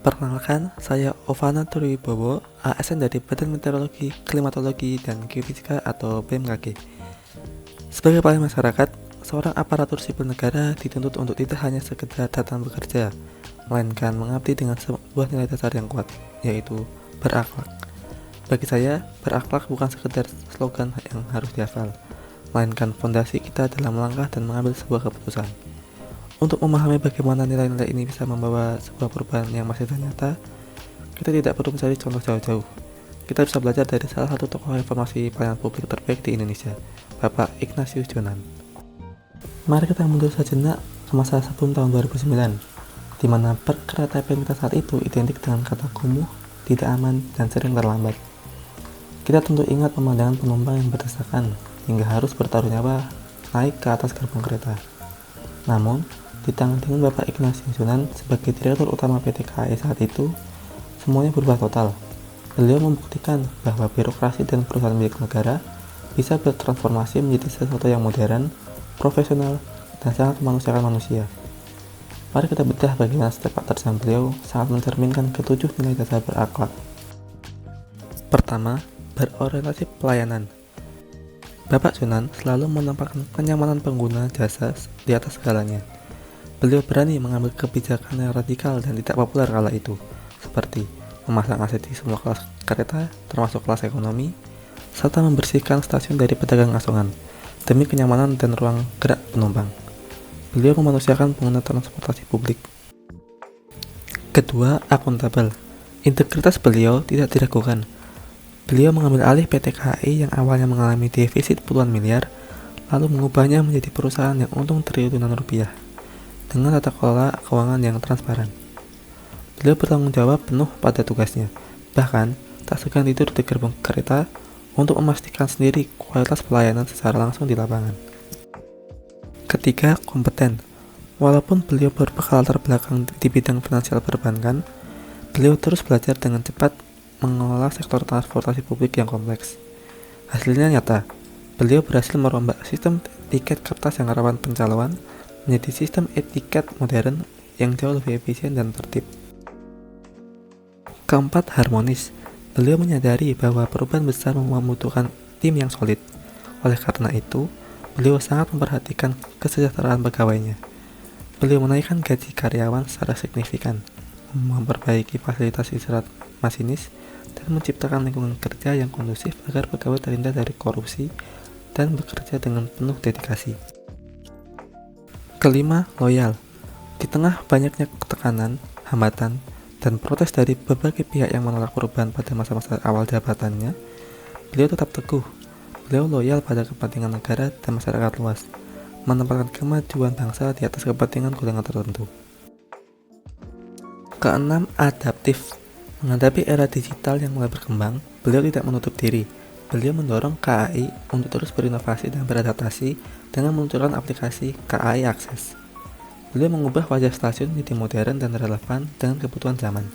Perkenalkan, saya Ovana Turibowo, ASN dari Badan Meteorologi, Klimatologi, dan Geofisika atau BMKG. Sebagai pelayan masyarakat, seorang aparatur sipil negara dituntut untuk tidak hanya sekedar datang bekerja, melainkan mengabdi dengan sebuah nilai dasar yang kuat, yaitu berakhlak. Bagi saya, berakhlak bukan sekedar slogan yang harus dihafal, melainkan fondasi kita dalam melangkah dan mengambil sebuah keputusan. Untuk memahami bagaimana nilai-nilai ini bisa membawa sebuah perubahan yang masih nyata, kita tidak perlu mencari contoh jauh-jauh. Kita bisa belajar dari salah satu tokoh reformasi pelayanan publik terbaik di Indonesia, Bapak Ignatius Jonan. Mari kita mundur sejenak ke masa sebelum tahun 2009, di mana perkeretaapian kita saat itu identik dengan kata kumuh, tidak aman, dan sering terlambat. Kita tentu ingat pemandangan penumpang yang berdesakan hingga harus bertaruh nyawa naik ke atas gerbong kereta. Namun, di tangan Bapak Ignatius Jonan sebagai Direktur Utama PT KAI saat itu, semuanya berubah total. Beliau membuktikan bahwa birokrasi dan perusahaan milik negara bisa bertransformasi menjadi sesuatu yang modern, profesional, dan sangat memanusiakan manusia. Mari kita bedah bagaimana sepak terjang beliau sangat mencerminkan ketujuh nilai dasar berakhlak. Pertama, berorientasi pelayanan. Bapak Jonan selalu menempatkan kenyamanan pengguna jasa di atas segalanya. Beliau berani mengambil kebijakan yang radikal dan tidak populer kala itu, seperti memasang AC di semua kelas kereta, termasuk kelas ekonomi, serta membersihkan stasiun dari pedagang asongan, demi kenyamanan dan ruang gerak penumpang. Beliau memanusiakan pengguna transportasi publik. Kedua, akuntabel. Integritas beliau tidak diragukan. Beliau mengambil alih PT KAI yang awalnya mengalami defisit puluhan miliar, lalu mengubahnya menjadi perusahaan yang untung triliunan rupiah, dengan tata kelola keuangan yang transparan. Beliau bertanggung jawab penuh pada tugasnya, bahkan tak segan tidur di gerbong kereta untuk memastikan sendiri kualitas pelayanan secara langsung di lapangan. Ketiga, kompeten. Walaupun beliau berbekal latar belakang di bidang finansial perbankan, beliau terus belajar dengan cepat mengelola sektor transportasi publik yang kompleks. Hasilnya nyata, beliau berhasil merombak sistem tiket kertas yang rawan pencalonan menjadi sistem etiket modern yang jauh lebih efisien dan tertib. Keempat, harmonis. Beliau menyadari bahwa perubahan besar membutuhkan tim yang solid. Oleh karena itu, beliau sangat memperhatikan kesejahteraan pegawainya. Beliau menaikkan gaji karyawan secara signifikan, memperbaiki fasilitas istirahat masinis, dan menciptakan lingkungan kerja yang kondusif agar pegawai terhindar dari korupsi dan bekerja dengan penuh dedikasi. Kelima, loyal. Di tengah banyaknya tekanan, hambatan, dan protes dari berbagai pihak yang menolak perubahan pada masa-masa awal jabatannya, beliau tetap teguh. Beliau loyal pada kepentingan negara dan masyarakat luas, menempatkan kemajuan bangsa di atas kepentingan golongan tertentu. Keenam, adaptif. Menghadapi era digital yang mulai berkembang, beliau tidak menutup diri. Beliau mendorong KAI untuk terus berinovasi dan beradaptasi dengan meluncurkan aplikasi KAI Akses. Beliau mengubah wajah stasiun menjadi modern dan relevan dengan kebutuhan zaman.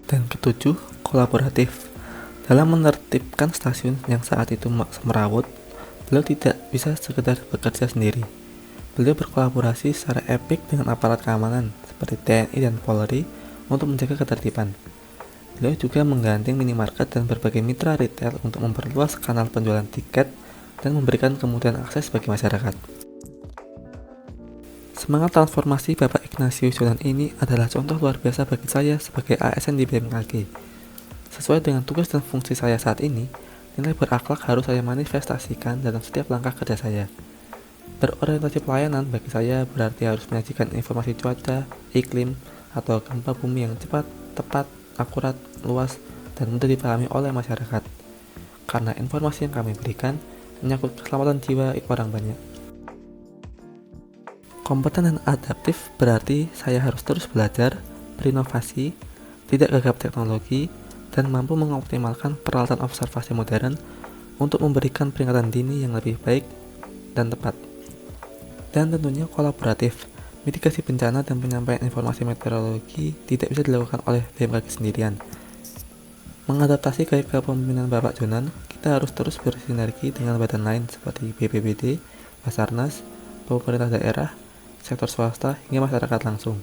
Dan ketujuh, kolaboratif. Dalam menertibkan stasiun yang saat itu semerawut, beliau tidak bisa sekedar bekerja sendiri. Beliau berkolaborasi secara epik dengan aparat keamanan seperti TNI dan Polri untuk menjaga ketertiban. Beliau juga menggandeng minimarket dan berbagai mitra retail untuk memperluas kanal penjualan tiket dan memberikan kemudahan akses bagi masyarakat. Semangat transformasi Bapak Ignatius Jonan ini adalah contoh luar biasa bagi saya sebagai ASN di BMKG. Sesuai dengan tugas dan fungsi saya saat ini, nilai berakhlak harus saya manifestasikan dalam setiap langkah kerja saya. Berorientasi pelayanan bagi saya berarti harus menyajikan informasi cuaca, iklim, atau gempa bumi yang cepat, tepat, akurat, luas, dan mudah dipahami oleh masyarakat. Karena informasi yang kami berikan menyangkut keselamatan jiwa orang banyak. Kompeten dan adaptif berarti saya harus terus belajar, berinovasi, tidak gagap teknologi, dan mampu mengoptimalkan peralatan observasi modern untuk memberikan peringatan dini yang lebih baik dan tepat. Dan tentunya kolaboratif. Mitigasi bencana dan penyampaian informasi meteorologi tidak bisa dilakukan oleh BMKG sendirian. Mengadaptasi gaya kepemimpinan Bapak Jonan, kita harus terus bersinergi dengan badan lain seperti BPBD, Basarnas, pemerintah daerah, sektor swasta, hingga masyarakat langsung.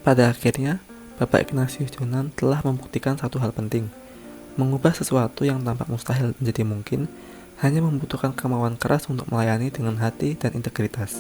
Pada akhirnya, Bapak Ignatius Jonan telah membuktikan satu hal penting. Mengubah sesuatu yang tampak mustahil menjadi mungkin hanya membutuhkan kemauan keras untuk melayani dengan hati dan integritas.